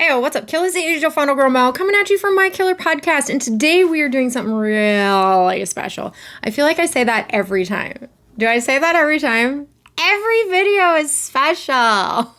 Hey, what's up? Killas, the Angel Funnel Girl Mel, coming at you from my Killer Podcast, and today we are doing something really special. I feel like I say that every time. Do I say that every time? Every video is special.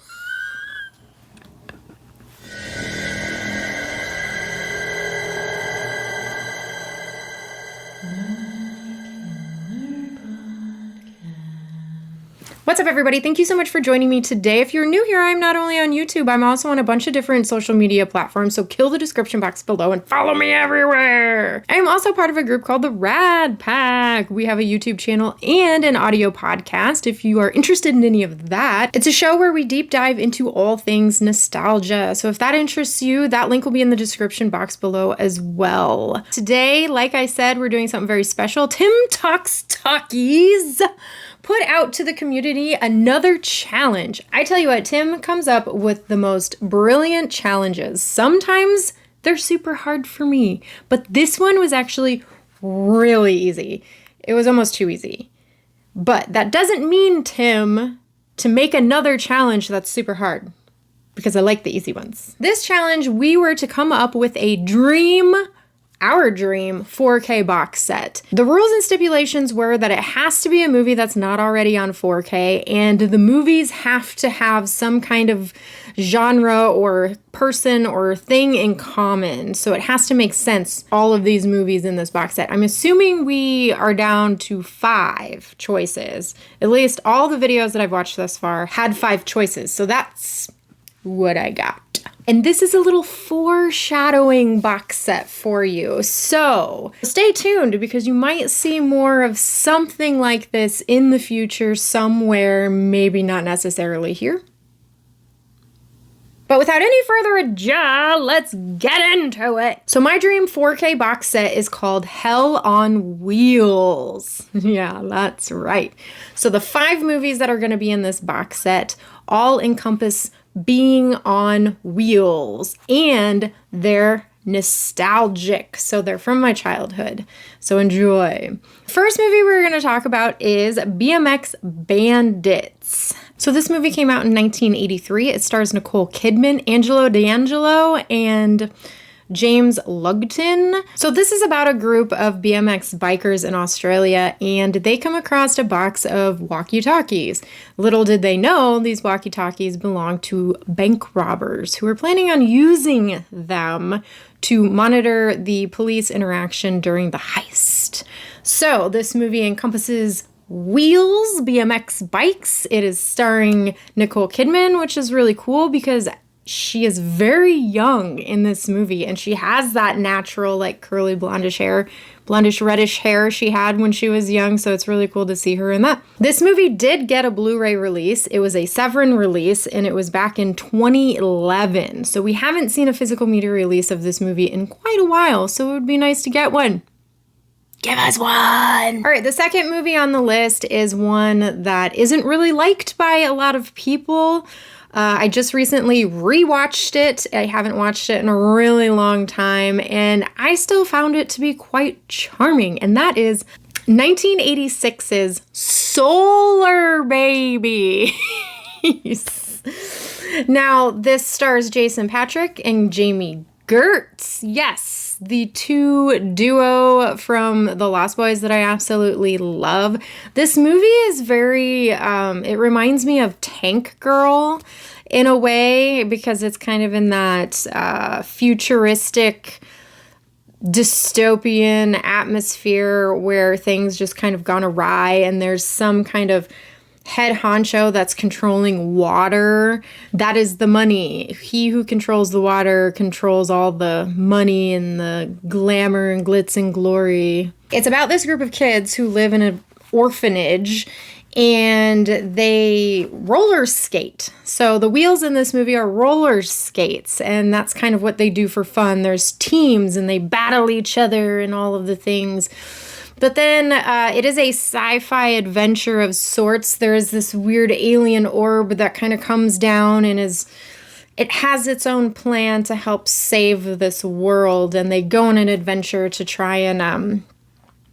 What's up, everybody? Thank you so much for joining me today. If you're new here, I'm not only on YouTube, I'm also on a bunch of different social media platforms, so kill the description box below and follow me everywhere. I'm also part of a group called the Rad Pack. We have a YouTube channel and an audio podcast if you are interested in any of that. It's a show where we deep dive into all things nostalgia, so if that interests you, that link will be in the description box below as well. Today, like I said, we're doing something very special. Tim Talks Talkies put out to the community another challenge. I tell you what, Tim comes up with the most brilliant challenges. Sometimes they're super hard for me, but this one was actually really easy. It was almost too easy. But that doesn't mean, Tim, to make another challenge that's super hard, because I like the easy ones. This challenge, we were to come up with our dream 4K box set. The rules and stipulations were that it has to be a movie that's not already on 4K, and the movies have to have some kind of genre or person or thing in common. So it has to make sense, all of these movies in this box set. I'm assuming we are down to 5 choices. At least all the videos that I've watched thus far had 5 choices. So that's what I got. And this is a little foreshadowing box set for you. So stay tuned, because you might see more of something like this in the future somewhere, maybe not necessarily here. But without any further ado, let's get into it. So my dream 4K box set is called Hell on Wheels. Yeah, that's right. So the 5 movies that are going to be in this box set all encompass being on wheels, and they're nostalgic. So they're from my childhood. So enjoy. First movie we're going to talk about is BMX Bandits. So this movie came out in 1983. It stars Nicole Kidman, Angelo D'Angelo, and James Lugton. So this is about a group of BMX bikers in Australia, and they come across a box of walkie-talkies. Little did they know, these walkie-talkies belong to bank robbers who are planning on using them to monitor the police interaction during the heist. So this movie encompasses wheels, BMX bikes. It is starring Nicole Kidman, which is really cool because she is very young in this movie, and she has that natural, like, curly blondish reddish hair she had when she was young, so it's really cool to see her in that. This movie did get a Blu-ray release. It was a Severin release, and it was back in 2011, so we haven't seen a physical media release of this movie in quite a while, so it would be nice to get one. Give us one! All right, the second movie on the list is one that isn't really liked by a lot of people. I just recently rewatched it. I haven't watched it in a really long time, and I still found it to be quite charming, and that is 1986's Solar Baby. Now, this stars Jason Patric and Jamie Gertz. Yes, the 2 duo from The Lost Boys that I absolutely love. This movie is very, it reminds me of Tank Girl in a way, because it's kind of in that futuristic, dystopian atmosphere where things just kind of gone awry, and there's some kind of head honcho that's controlling water. That is the money. He who controls the water controls all the money and the glamour and glitz and glory. It's about this group of kids who live in an orphanage, and they roller skate. So the wheels in this movie are roller skates, and that's kind of what they do for fun. There's teams, and they battle each other and all of the things. But then it is a sci-fi adventure of sorts. There is this weird alien orb that kind of comes down and it has its own plan to help save this world. And they go on an adventure to try and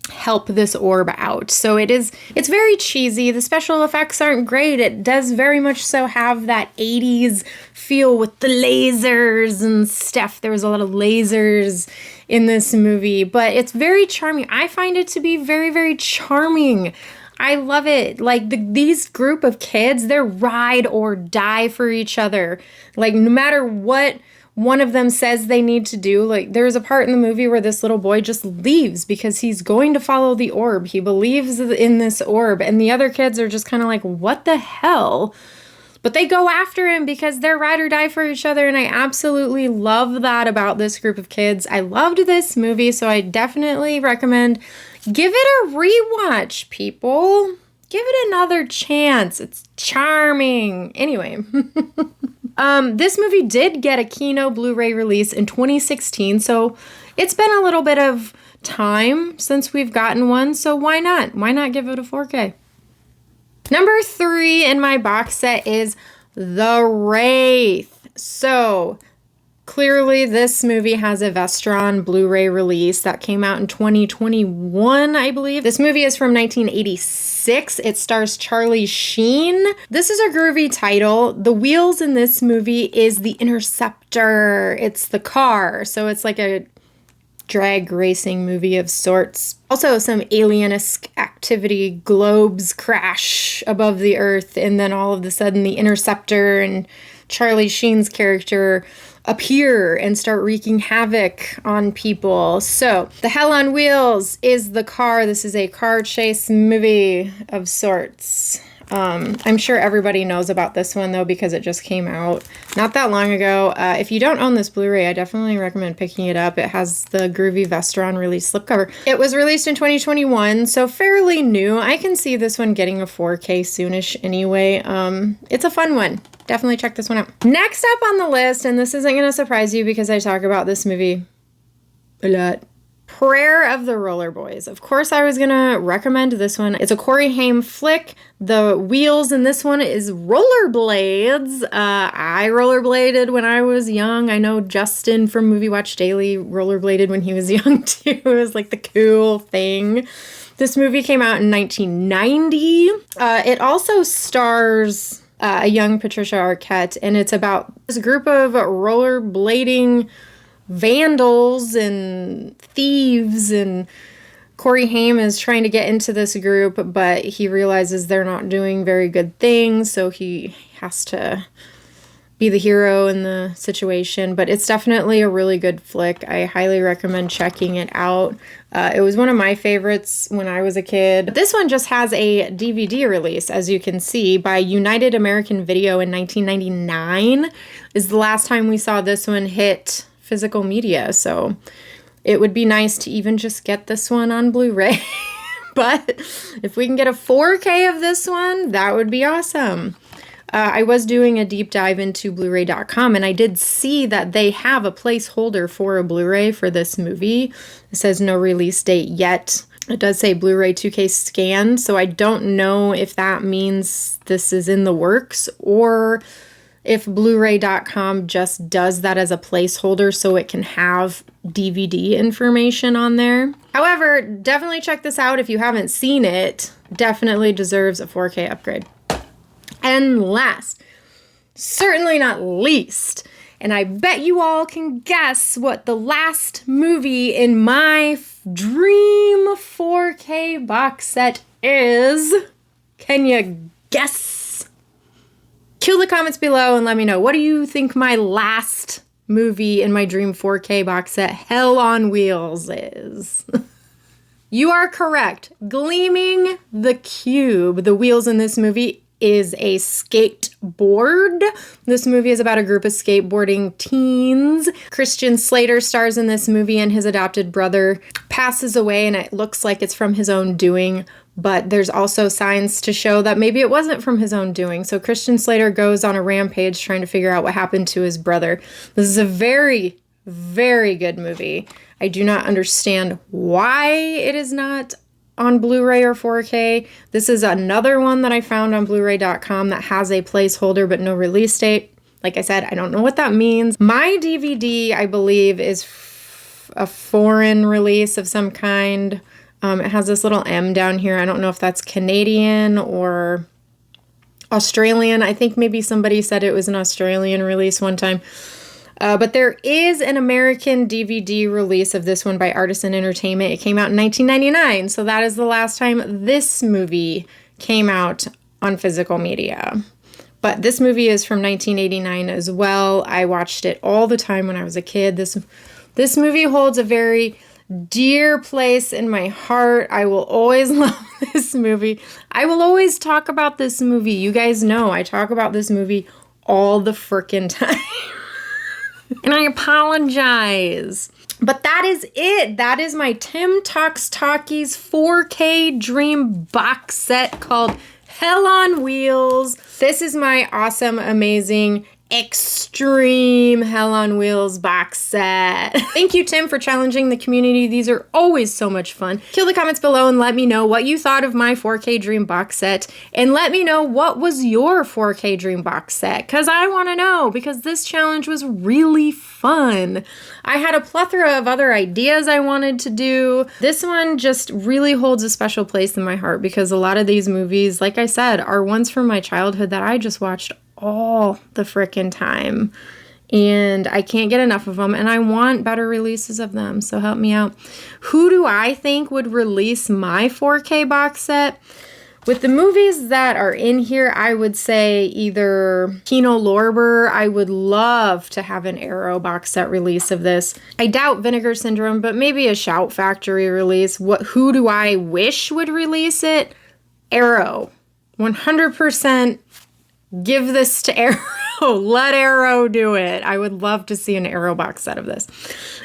help this orb out. So it's very cheesy. The special effects aren't great. It does very much so have that 80s feel with the lasers and stuff. There was a lot of lasers in this movie, but it's very charming. I find it to be very, very charming. I love it. Like these group of kids, they're ride or die for each other. Like no matter what one of them says they need to do. Like there's a part in the movie where this little boy just leaves because he's going to follow the orb. He believes in this orb, and the other kids are just kind of like, what the hell? But they go after him because they're ride or die for each other, and I absolutely love that about this group of kids. I loved this movie, so I definitely recommend give it a rewatch, people. Give it another chance. It's charming. Anyway. This movie did get a Kino Blu-ray release in 2016, so it's been a little bit of time since we've gotten one, so why not? Why not give it a 4K? Number 3 in my box set is The Wraith. So clearly this movie has a Vestron Blu-ray release that came out in 2021, I believe. This movie is from 1986. It stars Charlie Sheen. This is a groovy title. The wheels in this movie is the Interceptor. It's the car. So it's like a drag racing movie of sorts. Also some alien-esque activity. Globes crash above the earth, and then all of a sudden the Interceptor and Charlie Sheen's character appear and start wreaking havoc on people. So, the Hell on Wheels is the car. This is a car chase movie of sorts. I'm sure everybody knows about this one, though, because it just came out not that long ago. If you don't own this Blu-ray, I definitely recommend picking it up. It has the groovy Vestron release slipcover. It was released in 2021, so fairly new. I can see this one getting a 4K soonish anyway. It's a fun one. Definitely check this one out. Next up on the list, and this isn't going to surprise you because I talk about this movie a lot. Prayer of the Roller Boys. Of course, I was going to recommend this one. It's a Corey Haim flick. The wheels in this one is rollerblades. I rollerbladed when I was young. I know Justin from Movie Watch Daily rollerbladed when he was young too. It was like the cool thing. This movie came out in 1990. It also stars a young Patricia Arquette, and it's about this group of rollerblading vandals and thieves, and Corey Haim is trying to get into this group, but he realizes they're not doing very good things, so he has to be the hero in the situation. But it's definitely a really good flick. I highly recommend checking it out. It was one of my favorites when I was a kid. This one just has a DVD release, as you can see, by United American Video in 1999 is the last time we saw this one hit physical media. So it would be nice to even just get this one on Blu-ray. But if we can get a 4K of this one, that would be awesome. I was doing a deep dive into Blu-ray.com, and I did see that they have a placeholder for a Blu-ray for this movie. It says no release date yet. It does say Blu-ray 2K scan, so I don't know if that means this is in the works or if Blu-ray.com just does that as a placeholder so it can have DVD information on there. However, definitely check this out if you haven't seen it. Definitely deserves a 4K upgrade. And last, certainly not least, and I bet you all can guess what the last movie in my dream 4K box set is. Can you guess? Kill the comments below and let me know. What do you think my last movie in my dream 4K box set, Hell on Wheels, is? You are correct. Gleaming the Cube. The wheels in this movie is a skateboard. This movie is about a group of skateboarding teens. Christian Slater stars in this movie, and his adopted brother passes away, and it looks like it's from his own doing, but there's also signs to show that maybe it wasn't from his own doing. So Christian Slater goes on a rampage trying to figure out what happened to his brother. This is a very, very good movie. I do not understand why it is not on Blu-ray or 4K. This is another one that I found on Blu-ray.com that has a placeholder but no release date. Like I said, I don't know what that means. My DVD, I believe, is a foreign release of some kind. It has this little M down here. I don't know if that's Canadian or Australian. I think maybe somebody said it was an Australian release one time. But there is an American DVD release of this one by Artisan Entertainment. It came out in 1999, so that is the last time this movie came out on physical media. But this movie is from 1989 as well. I watched it all the time when I was a kid. This movie holds a very dear place in my heart. I will always love this movie. I will always talk about this movie. You guys know I talk about this movie all the frickin' time. And I apologize. But that is it. That is my Tim Talks Talkies 4K Dream box set called Hell on Wheels. This is my awesome, amazing, extreme Hell on Wheels box set. Thank you, Tim, for challenging the community. These are always so much fun. Kill the comments below and let me know what you thought of my 4K Dream box set, and let me know what was your 4K Dream box set, because I want to know, because this challenge was really fun. I had a plethora of other ideas I wanted to do. This one just really holds a special place in my heart because a lot of these movies, like I said, are ones from my childhood that I just watched all the frickin' time, and I can't get enough of them, and I want better releases of them, so help me out. Who do I think would release my 4K box set? With the movies that are in here, I would say either Kino Lorber. I would love to have an Arrow box set release of this. I doubt Vinegar Syndrome, but maybe a Shout Factory release. Who do I wish would release it? Arrow. 100%. Give this to Arrow. Let Arrow do it. I would love to see an Arrow box set of this.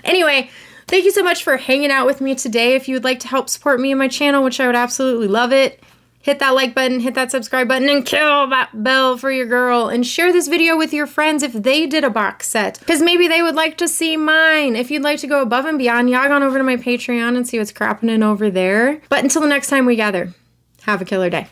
Anyway, thank you so much for hanging out with me today. If you would like to help support me and my channel, which I would absolutely love it, hit that like button, hit that subscribe button, and kill that bell for your girl. And share this video with your friends if they did a box set, because maybe they would like to see mine. If you'd like to go above and beyond, log on over to my Patreon and see what's crappening over there. But until the next time we gather, have a killer day.